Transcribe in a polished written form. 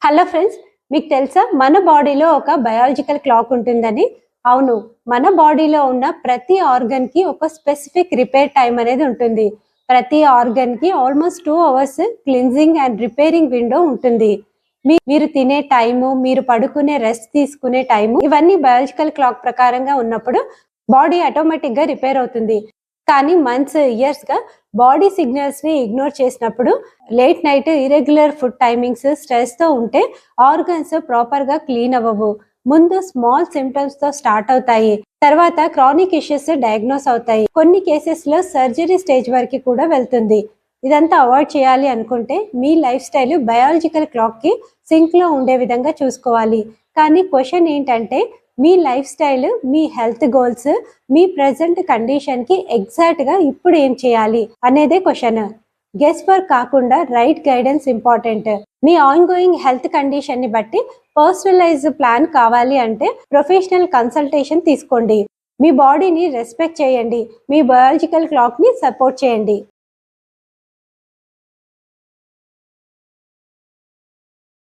Hello friends, మీకు తెలుసా మన బాడీలో ఒక బయాలజికల్ క్లాక్ ఉంటుందని? అవును, మన బాడీలో ఉన్న ప్రతి ఆర్గన్ కి ఒక స్పెసిఫిక్ రిపేర్ టైం అనేది ఉంటుంది. ప్రతి ఆర్గన్ కి almost 2 hours cleansing and repairing window ఉంటుంది. మీరు తినే టైము, మీరు పడుకునే రెస్ట్ తీసుకునే టైము, ఇవన్నీ బయాలజికల్ క్లాక్ ప్రకారంగా ఉన్నప్పుడు బాడీ ఆటోమేటిక్ గా రిపేర్ అవుతుంది. కానీ మంత్స్, ఇయర్స్ గా బాడీ సిగ్నల్స్ ని ఇగ్నోర్ చేసినప్పుడు, late night, irregular food timings, stress తో ఉంటే ఆర్గన్స్ ప్రాపర్ గా క్లీన్ అవ్వవు. ముందు స్మాల్ సిమ్టమ్స్ తో స్టార్ట్ అవుతాయి, తర్వాత క్రానిక్ ఇష్యూస్ డయాగ్నోస్ అవుతాయి. కొన్ని కేసెస్ లో సర్జరీ స్టేజ్ వరకు కూడా వెళ్తుంది. ఇదంతా అవాయిడ్ చేయాలి అనుకుంటే మీ లైఫ్ స్టైల్ బయాలజికల్ క్లాక్ కి సింక్ లో ఉండే విధంగా చూసుకోవాలి. కానీ క్వశ్చన్ ఏంటంటే, మీ లైఫ్ స్టైల్, మీ హెల్త్ గోల్స్, మీ ప్రెసెంట్ కండిషన్ కి ఎగ్జాక్ట్ గా ఇప్పుడు ఏం చేయాలి అనేదే క్వశ్చన్. గెస్ వర్క్ కాకుండా right guidance important. Me on going health condition ని బట్టి పర్సనలైజ్ ప్లాన్ కావాలి అంటే ప్రొఫెషనల్ కన్సల్టేషన్ తీసుకోండి. మీ బాడీని రెస్పెక్ట్ చేయండి, మీ బయాలజికల్ క్లాక్ ని సపోర్ట్ చేయండి.